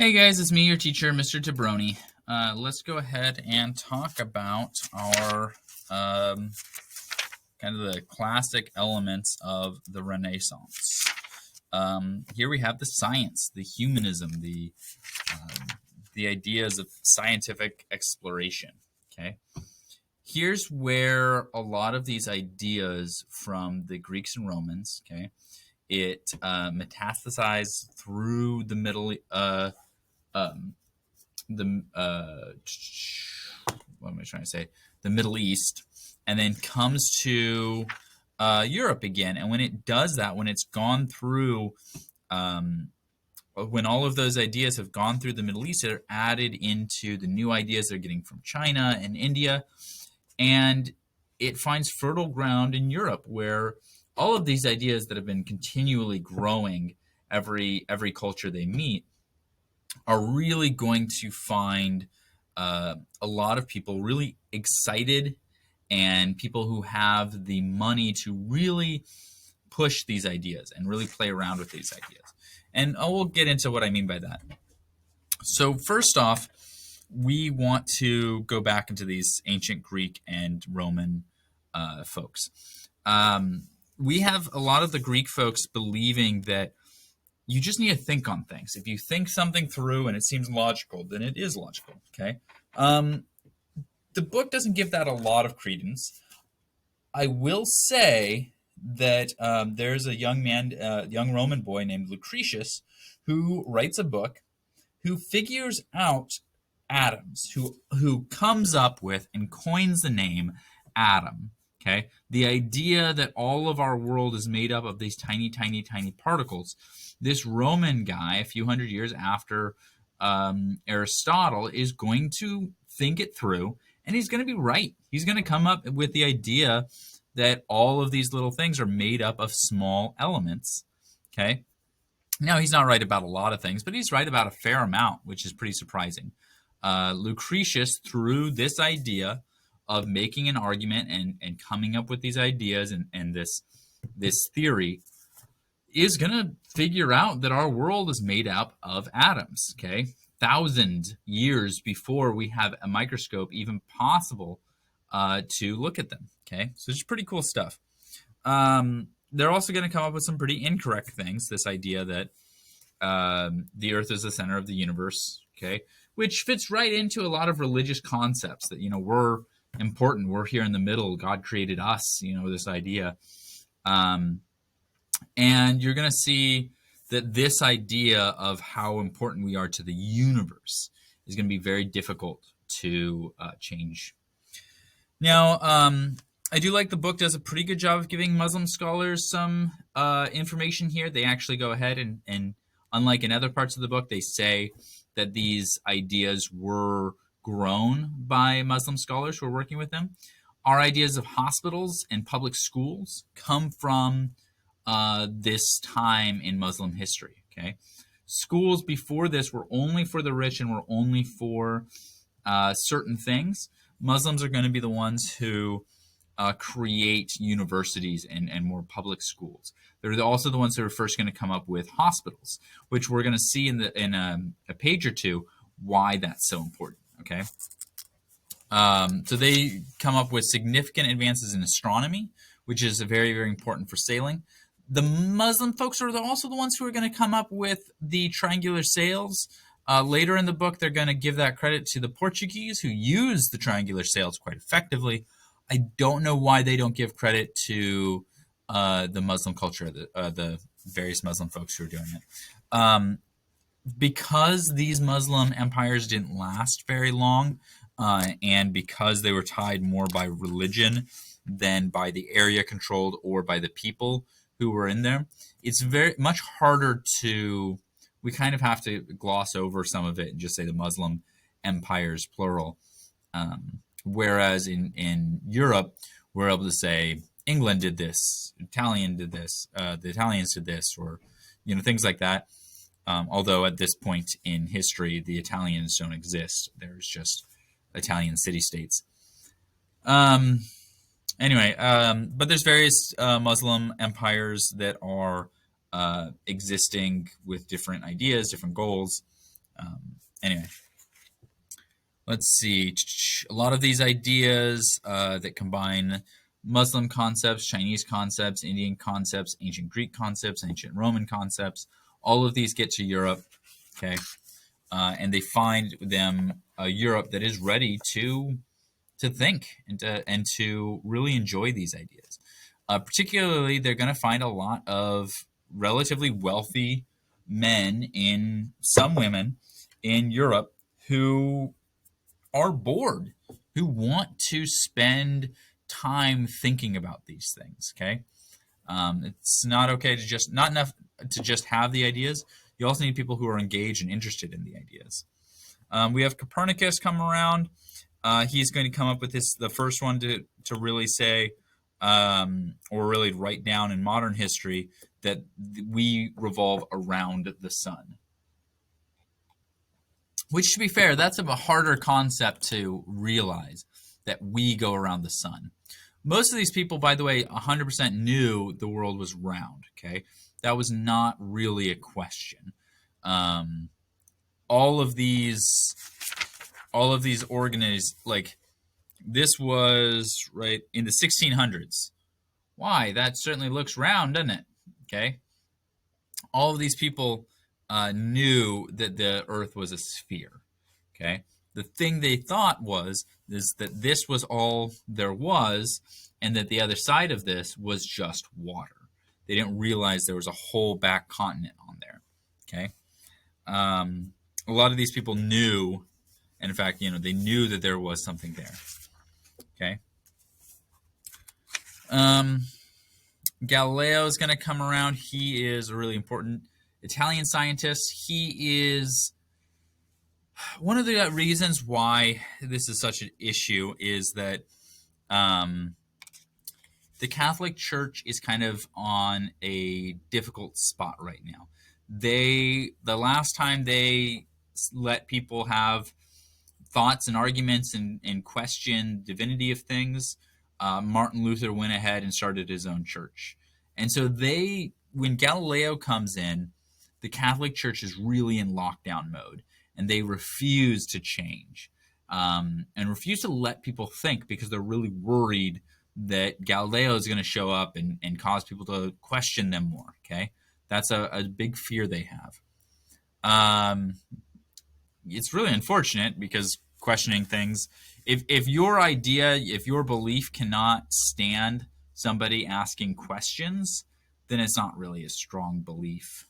Hey guys, it's me, your teacher, Mr. Tabroni. Let's go ahead and talk about our kind of the classic elements of the Renaissance. Here we have the science, the humanism, the ideas of scientific exploration. Okay, here's where a lot of these ideas from the Greeks and Romans, okay, it metastasized through the um, what am I trying to say? The Middle East, and then comes to Europe again. And when it does that, when it's gone through, when all of those ideas have gone through the Middle East, they're added into the new ideas they're getting from China and India, and it finds fertile ground in Europe, where all of these ideas that have been continually growing every culture they meet are really going to find a lot of people really excited, and people who have the money to really push these ideas and really play around with these ideas. And we'll get into what I mean by that. So first off, we want to go back into these ancient Greek and Roman folks. We have a lot of the Greek folks believing that you just need to think on things. If you think something through and it seems logical, then it is logical. Okay. The book doesn't give that a lot of credence. I will say that there's a young Roman boy named Lucretius, who writes a book, who figures out atoms, who comes up with and coins the name atom. Okay, the idea that all of our world is made up of these tiny, tiny, tiny particles. This Roman guy, a few hundred years after Aristotle, is going to think it through, and he's going to be right. He's going to come up with the idea that all of these little things are made up of small elements. Okay. Now, he's not right about a lot of things, but he's right about a fair amount, which is pretty surprising. Lucretius, through this idea of making an argument and coming up with these ideas and this theory, is going to figure out that our world is made up of atoms, okay? 1,000 years before we have a microscope even possible to look at them, okay? So it's pretty cool stuff. They're also going to come up with some pretty incorrect things, this idea that the Earth is the center of the universe, okay? Which fits right into a lot of religious concepts that, we're important, we're here in the middle, God created us, this idea. And you're going to see that this idea of how important we are to the universe is going to be very difficult to change. Now, I do like the book does a pretty good job of giving Muslim scholars some information here. They actually go ahead and unlike in other parts of the book, they say that these ideas were grown by Muslim scholars who are working with them. Our ideas of hospitals and public schools come from this time in Muslim history. Okay, schools before this were only for the rich and were only for certain things. Muslims are going to be the ones who create universities and more public schools. They're also the ones who are first going to come up with hospitals, which we're going to see in a page or two why that's so important. Okay, so they come up with significant advances in astronomy, which is very, very important for sailing. The Muslim folks are also the ones who are going to come up with the triangular sails. Later in the book, they're going to give that credit to the Portuguese, who used the triangular sails quite effectively. I don't know why they don't give credit to the Muslim culture, the various Muslim folks who are doing it. Because these Muslim empires didn't last very long, and because they were tied more by religion than by the area controlled or by the people who were in there, it's very much harder to, we kind of have to gloss over some of it and just say the Muslim empires, plural. Whereas in Europe, we're able to say England did this, Italian did this, the Italians did this, or things like that. Although at this point in history, the Italians don't exist. There's just Italian city-states. Anyway, but there's various Muslim empires that are existing with different ideas, different goals. Anyway, let's see. A lot of these ideas that combine Muslim concepts, Chinese concepts, Indian concepts, ancient Greek concepts, ancient Roman concepts, all of these get to Europe, okay? And they find them a Europe that is ready to think and to really enjoy these ideas. Particularly, they're going to find a lot of relatively wealthy men in some women in Europe who are bored, who want to spend time thinking about these things. Okay, it's not okay to just not enough to just have the ideas. You also need people who are engaged and interested in the ideas. We have Copernicus come around. He's going to come up with the first one to really say, or really write down in modern history that we revolve around the sun. Which, to be fair, that's a harder concept to realize, that we go around the sun. Most of these people, by the way, 100% knew the world was round. Okay, that was not really a question. All of these organisms, like this was right in the 1600s. Why? That certainly looks round, doesn't it? Okay. All of these people knew that the Earth was a sphere. Okay. The thing they thought is that this was all there was, and that the other side of this was just water. They didn't realize there was a whole back continent on there. Okay. A lot of these people knew, and in fact, they knew that there was something there. Okay. Galileo is going to come around. He is a really important Italian scientist. He is one of the reasons why this is such an issue is that the Catholic Church is kind of on a difficult spot right now. The last time they let people have thoughts and arguments and question divinity of things, Martin Luther went ahead and started his own church. And so when Galileo comes in, the Catholic Church is really in lockdown mode, and they refuse to change and refuse to let people think because they're really worried that Galileo is going to show up and cause people to question them more. Okay, that's a big fear they have. It's really unfortunate because questioning things, if your belief cannot stand somebody asking questions, then it's not really a strong belief.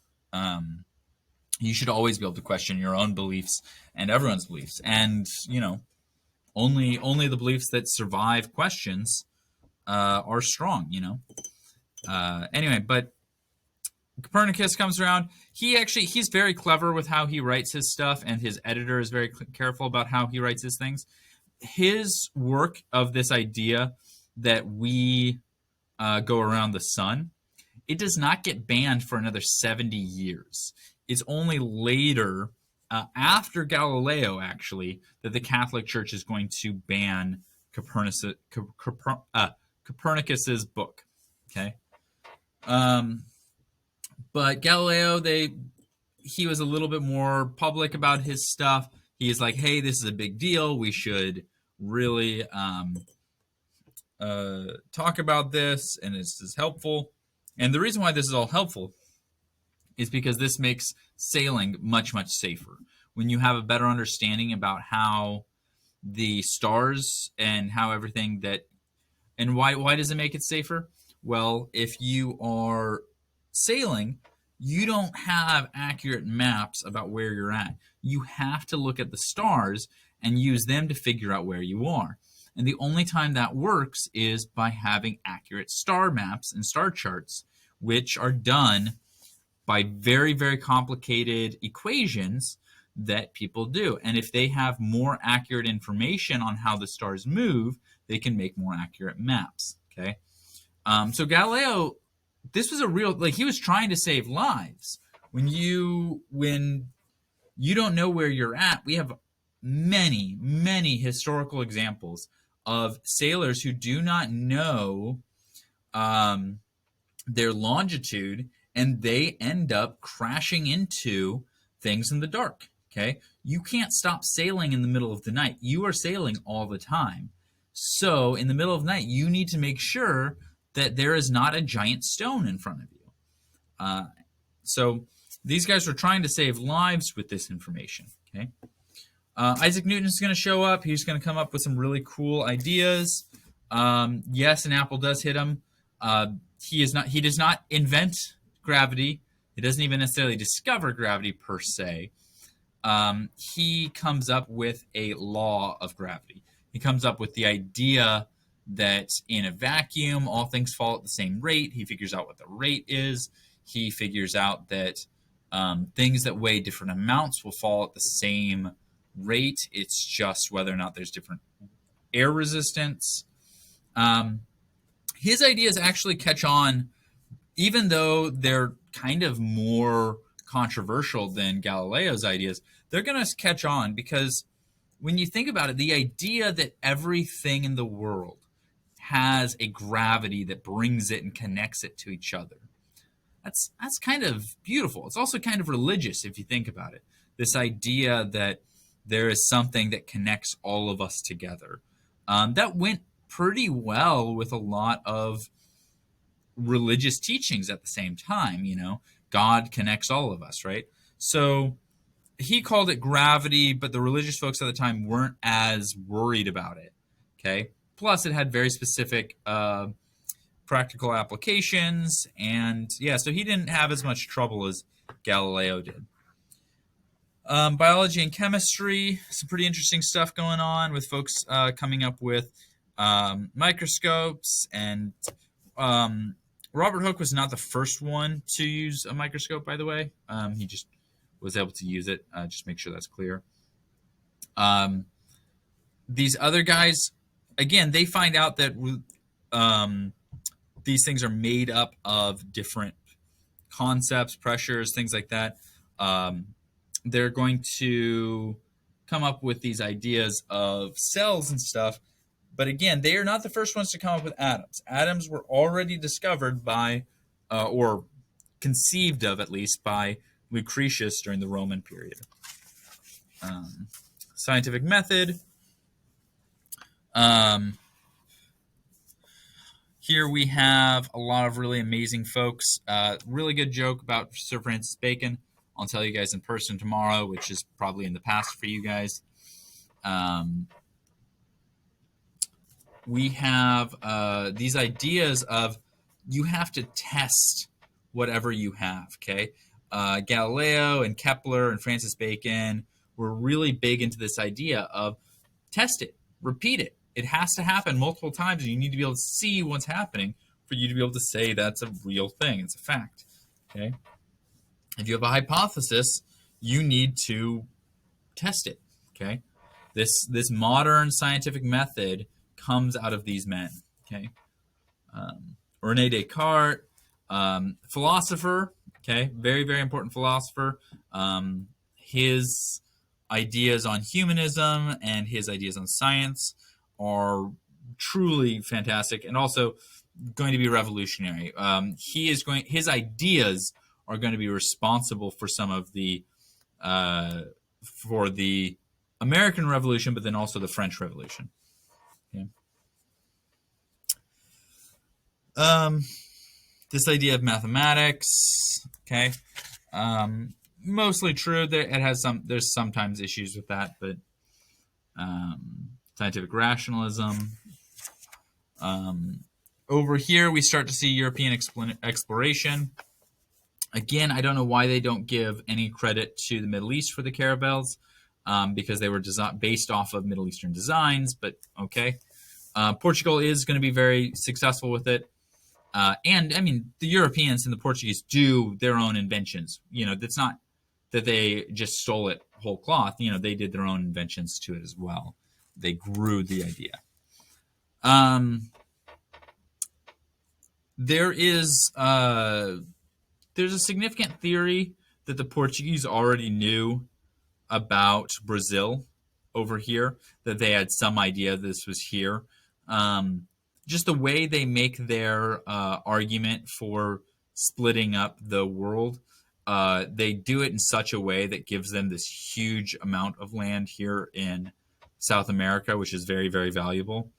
You should always be able to question your own beliefs and everyone's beliefs, and only the beliefs that survive questions are strong. Anyway, but Copernicus comes around. He's very clever with how he writes his stuff, and his editor is very careful about how he writes his things. His work of this idea that we go around the sun, it does not get banned for another 70 years. It's only later, after Galileo, actually, that the Catholic Church is going to ban Copernicus's book. Okay. But Galileo, he was a little bit more public about his stuff. He's like, hey, this is a big deal. We should really talk about this, and this is helpful. And the reason why this is all helpful is because this makes sailing much, much safer. When you have a better understanding about how the stars and how everything and why does it make it safer? Well, if you are sailing, you don't have accurate maps about where you're at. You have to look at the stars and use them to figure out where you are. And the only time that works is by having accurate star maps and star charts, which are done by very, very complicated equations that people do. And if they have more accurate information on how the stars move, they can make more accurate maps. Okay. So Galileo, this was a real, he was trying to save lives. When you don't know where you're at, we have many, many historical examples of sailors who do not know their longitude, and they end up crashing into things in the dark. Okay, you can't stop sailing in the middle of the night. You are sailing all the time. So in the middle of the night, you need to make sure that there is not a giant stone in front of you. So these guys were trying to save lives with this information. Okay, Isaac Newton is going to show up. He's going to come up with some really cool ideas. Yes, an apple does hit him. He does not invent gravity. He doesn't even necessarily discover gravity per se. He comes up with a law of gravity. He comes up with the idea that in a vacuum, all things fall at the same rate. He figures out what the rate is. He figures out that things that weigh different amounts will fall at the same rate. It's just whether or not there's different air resistance. His ideas actually catch on, even though they're kind of more controversial than Galileo's ideas. They're going to catch on because when you think about it, the idea that everything in the world has a gravity that brings it and connects it to each other, that's kind of beautiful. It's also kind of religious if you think about it. This idea that there is something that connects all of us together. That went pretty well with a lot of religious teachings at the same time. God connects all of us, right? So he called it gravity, but the religious folks at the time weren't as worried about it. Okay. Plus, it had very specific practical applications, and so he didn't have as much trouble as Galileo did. Biology and chemistry, some pretty interesting stuff going on with folks coming up with microscopes. And Robert Hooke was not the first one to use a microscope, by the way. He just was able to use it. Just make sure that's clear. These other guys, again, they find out that these things are made up of different concepts, pressures, things like that. They're going to come up with these ideas of cells and stuff. But again, they are not the first ones to come up with atoms. Atoms were already discovered by, or conceived of at least, by Lucretius during the Roman period. Scientific method. Here we have a lot of really amazing folks. Really good joke about Sir Francis Bacon. I'll tell you guys in person tomorrow, which is probably in the past for you guys. We have these ideas of you have to test whatever you have, okay? Galileo and Kepler and Francis Bacon were really big into this idea of test it, repeat it. It has to happen multiple times, and you need to be able to see what's happening for you to be able to say that's a real thing. It's a fact, okay? If you have a hypothesis, you need to test it, okay? This modern scientific method comes out of these men, okay? Rene Descartes, philosopher, okay? Very, very important philosopher. His ideas on humanism and his ideas on science are truly fantastic and also going to be revolutionary. His ideas are going to be responsible for some of the for the American Revolution, but then also the French Revolution. Okay. This idea of mathematics, okay, mostly true. There's sometimes issues with that, but scientific rationalism. Over here, we start to see European exploration. Again, I don't know why they don't give any credit to the Middle East for the caravels, because they were based off of Middle Eastern designs, but okay. Portugal is going to be very successful with it. And, I mean, the Europeans and the Portuguese do their own inventions. It's not that they just stole it whole cloth. They did their own inventions to it as well. They grew the idea. There's a significant theory that the Portuguese already knew about Brazil over here, that they had some idea this was here. Just the way they make their argument for splitting up the world, they do it in such a way that gives them this huge amount of land here in South America, which is very, very valuable.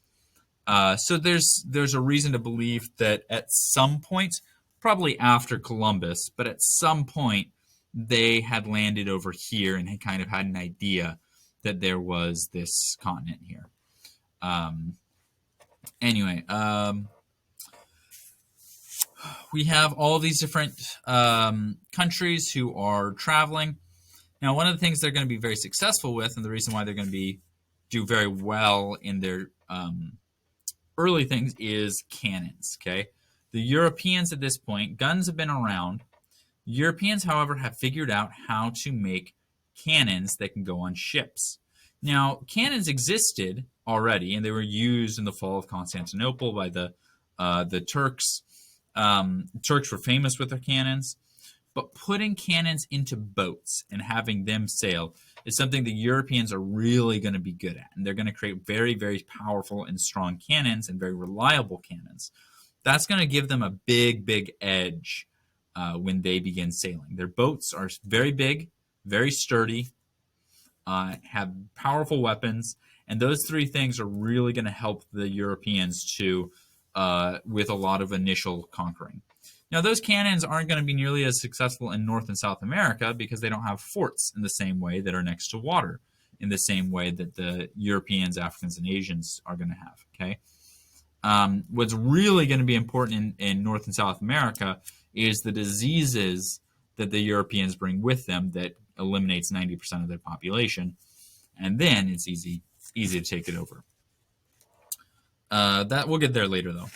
So there's a reason to believe that at some point, probably after Columbus, but at some point they had landed over here and had kind of had an idea that there was this continent here. Anyway, we have all these different countries who are traveling. Now, one of the things they're going to be very successful with, and the reason why they're going to do very well in their early things, is cannons. Okay, the Europeans at this point, guns have been around. Europeans, however, have figured out how to make cannons that can go on ships. Now, cannons existed already, and they were used in the fall of Constantinople by the Turks. Turks were famous with their cannons, but putting cannons into boats and having them sail is something the Europeans are really going to be good at, and they're going to create very, very powerful and strong cannons and very reliable cannons. That's going to give them a big, big edge when they begin sailing. Their boats are very big, very sturdy, have powerful weapons, and those three things are really going to help the Europeans to with a lot of initial conquering. Now, those cannons aren't going to be nearly as successful in North and South America because they don't have forts in the same way that are next to water, in the same way that the Europeans, Africans, and Asians are going to have. Okay, what's really going to be important in North and South America is the diseases that the Europeans bring with them that eliminates 90% of their population, and then it's easy to take it over. That we'll get there later, though.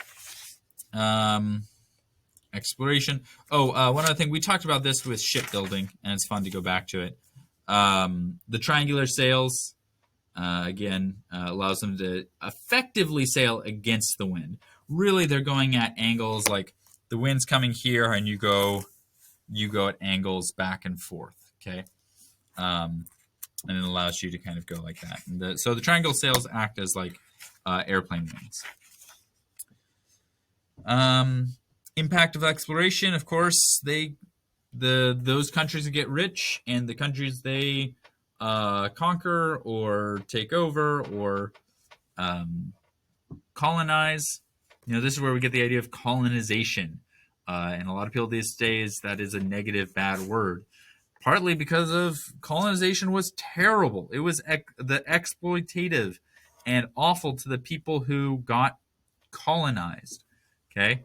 Exploration. One other thing, we talked about this with shipbuilding, and it's fun to go back to it. The triangular sails, again, allows them to effectively sail against the wind. Really, they're going at angles like the wind's coming here, and you go at angles back and forth. Okay, and it allows you to kind of go like that. And so the triangle sails act as like airplane wings. Impact of exploration, of course, those countries that get rich and the countries they conquer or take over or colonize. This is where we get the idea of colonization. And a lot of people these days, that is a negative, bad word. Partly because of colonization was terrible. It was the exploitative and awful to the people who got colonized. Okay?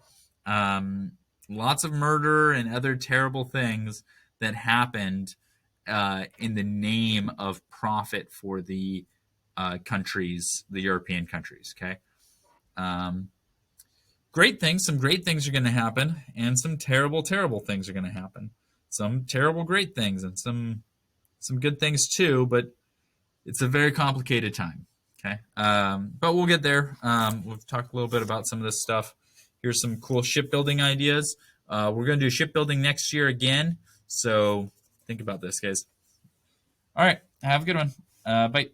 Lots of murder and other terrible things that happened in the name of profit for the countries, the European countries. Okay, some great things are going to happen, and some terrible, terrible things are going to happen. Some terrible, great things, and some good things too. But it's a very complicated time. Okay, but we'll get there. We'll talk a little bit about some of this stuff. Here's some cool shipbuilding ideas. We're going to do shipbuilding next year again. So think about this, guys. All right. Have a good one. Bye.